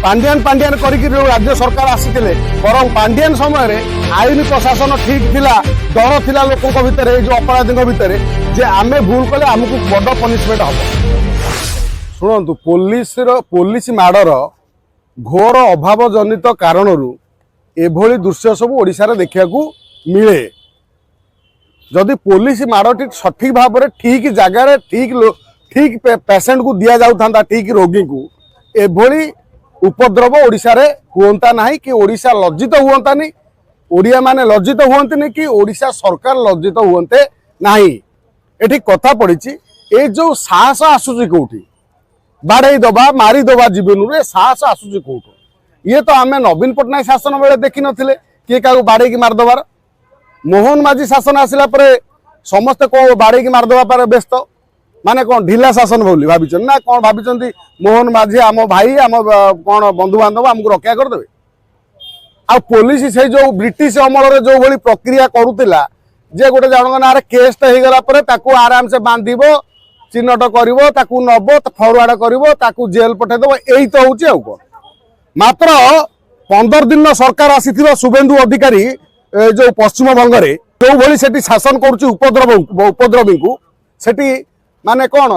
पांडियान पांडियान करके राज्य सरकार आसीथिले बर पांडियान समय आईन प्रशासन ठीक थिला डर थिला लोकों भितर जो अपराधी भितर जे आमे भूल कले आमको बड़ पनिशमेंट हम शुणु पुलिस माड़र घोर अभाव जनित कारण एभली दृश्य सब ओडिशा रे देखा मिले जदि पुलिस माड़टी सठिक भाव में ठीक जगार ठीक पेसेंट को दि जाता ठीक रोगी को एभली उपद्रव ओडिशा रे हुंता नहीं कि ओडिशा लज्जित हुंता नहीं ओडिया माने लज्जित हुंतनी कि ओडिशा सरकार लज्जित हुंते नहीं एठी कथा पड़ी ए जो साहस आसुची कोठी बाड़े दबा मारी दबा जीवन रे साहस आसुची कोठो ये तो आमे नवीन पटनायक शासन बेले देखि नथिले किए का बाड़े की मारदबार मोहन माझी शासन आसिला परे समस्त को बाड़े की मारदबा पर व्यस्त माने कौन ढिला शासन बोली भाविचन ना कौन भाविचंती मोहन माझी आम भाई आम कौन बंधु बांधव आमको रक्षा करदे आ पुलिस से जो ब्रिटिश अमल जो भली प्रक्रिया करुतिला जे गोटे जनक ना केसटा हो गला परे ताकू आराम से बांधिबो चिन्हट करिवो ताकू नबो फरवार्ड करिवो ताकू जेल पठेदेबो एई तो होची आ कोन मात्र 15 दिन सरकार आसीथिबा शुभेन्दु अधिकारी जो पश्चिम बंग रे जो भली सेठी शासन करूची उपद्रवी को सेठी माने कौन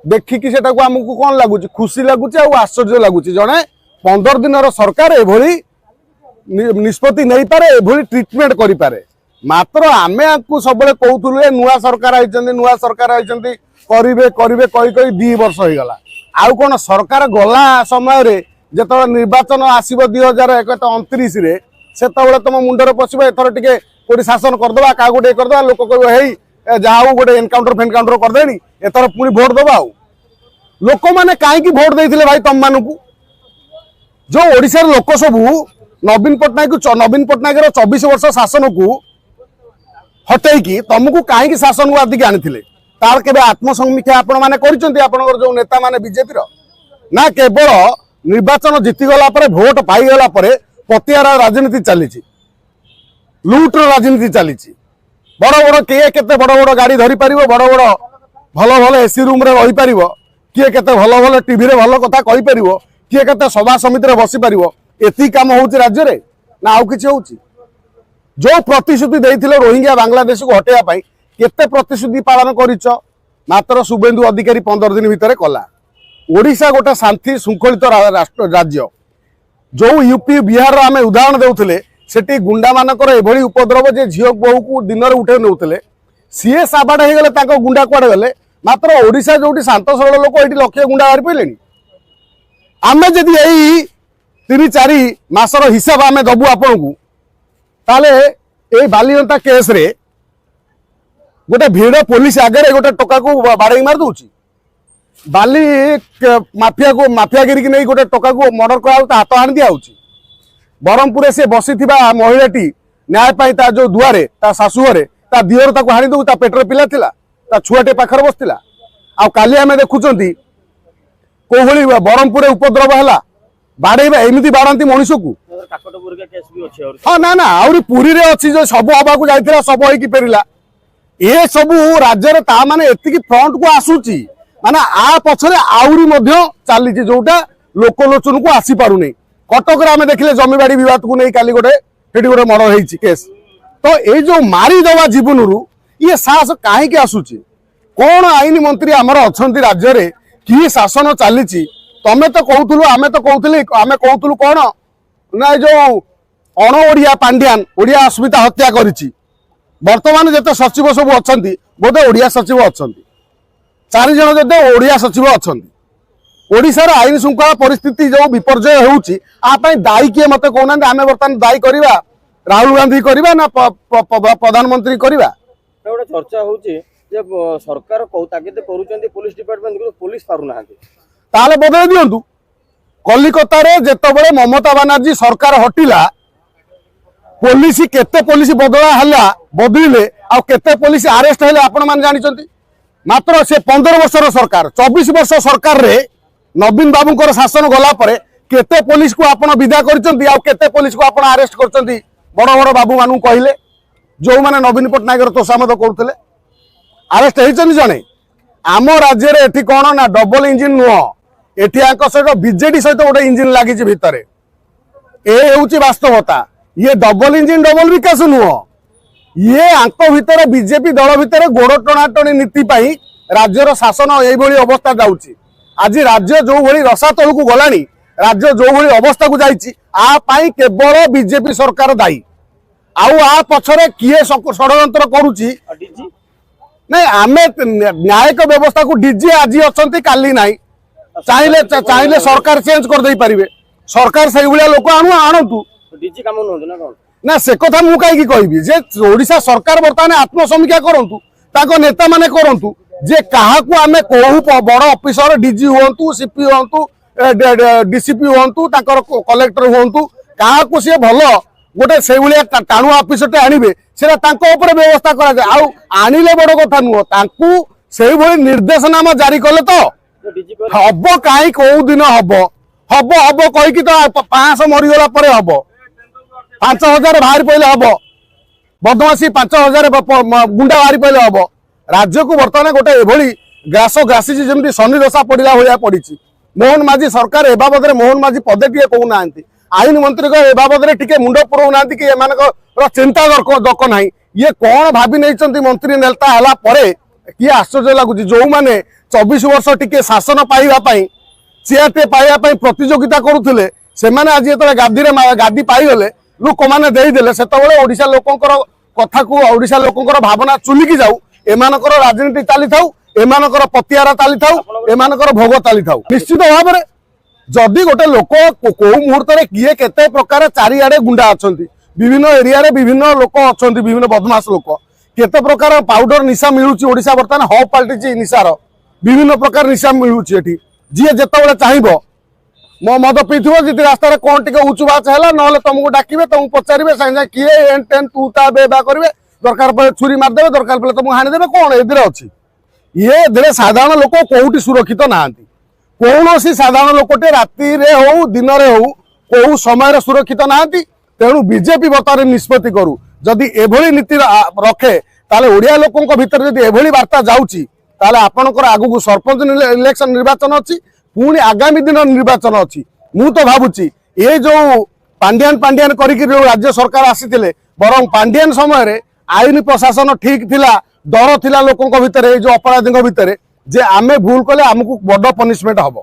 देखिकी सेटा को हमको कौन लगुच खुशी लगुच आश्चर्य लगुच जड़े 15 दिन सरकार एभली निष्पत्ति नहीं पारे एभली ट्रिटमेंट करि पारे मात्र आमे आपको सब कहूलु नुआ सरकार नुआ सरकार करिवे करिवे कही 2 वर्ष हो गला आउ कौन सरकार गला समय जो निर्वाचन आसब 2029 रे से तुम मुंडर पशिब एथर टिके कोई शासन करदे क्या गोटे करदे लोक कह जहाँ गोटे एनकाउंटर फेनकाउंटर करदेनी एथर पुणी भोट दबा लोक मैंने कहीं भोट देते भाई तुम मान जो ओडिशा लोक सब नवीन पट्टनायक 24 वर्ष शासन को हटेकी तुमको कहीं शासन को आदिक आनी तार के आत्मसमीक्षा आपण मैंने कर जो नेता मैंने बीजेपी ना केवल निर्वाचन जीतीगला भोट पाईगला पतियार राजनीति चली लुट्र राजनीति चली बड़ बड़ किए केते बड़ बड़ गाड़ी धरी पार बड़ बड़ भल भल एसी रूम रे रही पार किए केते भल भल टीवी रे भल कथा कहि पार किए केते सभा समिति रे बसी पार एति काम होउची राज्य रे ना आउ किछि होउची जो प्रतिश्रुति देइथिले रोहिंग्या बांग्लादेश को हटेया पाई केते प्रतिश्रुति पालन करिछ मात्र शुभेन्दु अधिकारी 15 दिन भितर कला ओडिशा गोटे शांति शृंखलित राष्ट्र राज्य जो यूपी बिहार आम उदाहरण देउथिले सेठी गुंडा मानकर एभली उपद्रव जे झील बहु को दिन में उठे नौते सीए साबाड़ हो गले गुंडा कुआडे गले मात्र ओडिशा जो शांत सरल लोक ये लक्षे गुंडा बाहरी पड़े आमे जदि यही 3-4 मासर हिसाब आमे दबु आपन को ताले ए बालीगंता केस रे गोटे भिड़ पुलिस आगे गोटे टोका को बाड़े मार दूची बाली माफियागिरी की नहीं गोटे टोका को मर्डर करा हाथ हाणी दिया बरहमपुर से बसी महिलाटी न्याय पाई जो दुआरे ता शाशुघरे ता दिहर ताको हाणी दउ ता पेटर पिला थिला ता छुआटे पाखर बसतिला आ काली आमे देखुचंती कोहली बरहमपुर उपद्रव हैला बाड़ेबा एमिति बाड़ंती मनुष्य को हाँ ना ना आउरी पुरी रे अछि जो सब हवा को जाइथिला सब होई की फेरिला ए सब राज्य रे ता माने एतिकी फ्रंट को आसुची माने आ पछरे आउरी मध्य चाली जोटा लोकलोचन को आसी पारु नै कटक रे आमे देखिले जमीबाड़ी विवाद को नहीं काली गोटे सेठी गोटे मर्डर होईची केस तो ये जो मारी दवा जीवन रु ये साहस कहीं आसुची कौन आईन मंत्री आमर अच्छा राज्य रे कि शासन चली तमें तो कहूलु आमे तो कहूलु कौन ना जो अण ओडिया पांड्यान ओडिया अस्मिता हत्या करिछि वर्तमान जते सचिव सब अच्छा बोधे ओडिया सचिव अच्छा 4 जन जते ओडिया सचिव अच्छा ओडिशार आईन श्रृंखला परिस्थिति जो विपर्जय होउछि आपाई दायी किए मते कहना आमे बर्तमान दायी करवा राहुल गांधी करवा ना प्रधानमंत्री करवा गोटे चर्चा होउछि जे सरकार को तागिद करूचंती पुलिस डिपार्टमेंट को पुलिस पारु नाहांती ताले बदल दियंतु कलिकता रे जेतबेले ममता बनर्जी सरकार हटिला पुलिस केते पुलिस बदला हला बदलिले आ केते पुलिस अरेस्ट हले आपण मान जानिचंती मात्र से 15 वर्षर सरकार 24 वर्ष सरकार रे नवीन बाबूंकर शासन गला परे केते पुलिस को आपण विदा करचंती आ केते पुलिस को आपण अरेस्ट करचंती बड़ बड़ बाबू मानू कहले जो माने नवीन पट्टनायक तोषामद करते अरेस्ट होती जड़े आम राज्य एटी कौन ना डबल इंजिन नुह एठी आंक सहित बीजेडी सहित गोटे इंजिन लगी भितर ए हूँ वास्तवता ये डबल इंजिन डबल विकास नुह ये आंक भितर बीजेपी दल भितर गोड़ टणाटणी नीति पाई राज्यर शासन यही अवस्था जाऊँगी आज राज्य जो भली रसा तलू गलानी राज्य जो भली अवस्था को जाइए आपाई केवल बीजेपी सरकार दायी आउ आ पछरे किए षड्यंत्र करुची डीजी नहीं आमे न्यायिक व्यवस्था को डीजी आज अच्छा काली ना चाहिए चाहिए सरकार चेंज कर दे पारे सरकार से भाया लोक आणतु डीजी काम नहुँ ना कौन ना से कथा मु कहीं कहबी जे ओडिशा सरकार बर्तमान आत्मसमीक्षा करंतु ताको नेता माने करंतु जे काहाकू आमे कोहू बड़ ऑफिसर डीजी हुंतु सीपी हुंतु डीसीपी हुंतु ताकर कलेक्टर हुंतु काहाकू से भलो गोटे से भाया टाणुआ ऑफिसर आनिबे सेटा तांको ऊपर व्यवस्था करा जाय आउ आनिले बड़ कथा नुह तांकू सेही भली निर्देशनामा जारी कले तो डीजी हब कहीं कौ दिन हब हब हब कहीकि तो 500 मरीगला पर हब 5000 बाहरी पहले हम बदमाशी 5000 गुंडा बाहरी पहले हम राज्य को बर्तमान गोटे एभली ग्रास ग्रासी जमी शनि दशा पड़ा भाया पड़ी मोहन माझी सरकार ए बाबद मोहन माझी पदे टे कहूना आईन मंत्री ए बाबद टे मुंड पुराऊना कि एम चिंता दक ना ये कौन भावी नहीं मंत्री नेता है किए आश्चर्य लगुच जो मैंने 24 वर्ष टी शासन पाइबापी चेयर टे पाइबापी प्रतियोगिता करुले से आज जो गादी पाईगले लोक मैंने देदेले से ओडिशा लोकंर कथा को ओडिशा लोकंर भावना चुलिकी जाऊ एमानकर राजनीति चली थाऊ एमानकर पतियारा चली थाऊ एमानकर भोग चली थाऊ निश्चित भाव में जदि गोटे लोक कौ मुहूर्त किए केते प्रकार चारिआडे गुंडा अच्छा विभिन्न एरिया रे विभिन्न लोक अच्छा विभिन्न बदमाश लोक केते प्रकार पाउडर निशा मिलूची ओडिशा बर्तमान हब पलटिची निशार विभिन्न प्रकार निशा मिलूची एठी जी जेतेबेले चाहिबो मो मद पीथो जी रास्तार कौन टे उचु बाच है ना तुमको डाकबे तुमको पचारे साइंसा किए एन टेन तू ता बेबा करेंगे दरकार पड़े छुरी मारदेवे दरकार पड़े तुमको हाणीदेवे कौन ए अच्छी ये साधारण लोक कौटी सुरक्षित ना कौन साधारण लोकटे राति हो दिन हो कौ समय सुरक्षित ना तेणु बीजेपी बर्तमान निष्पत्ति करू जदि एभली नीति रखे ताले ओडिया लोकों भितर जदि एभली वार्ता जाउची ताले आपनकर आगु सरपंच इलेक्शन निर्वाचन अच्छी पुणी आगामी दिन निर्वाचन अच्छी मु तो भावुची ये जो पांडियान पांडियान करिक राज्य सरकार आसीथिले बरं पांडियान समय आईन प्रशासन ठीक थिला डर थिला लोकों भितर जो अपराधी भितर जे आमे भूल कले आमको बड़ पनिशमेंट हम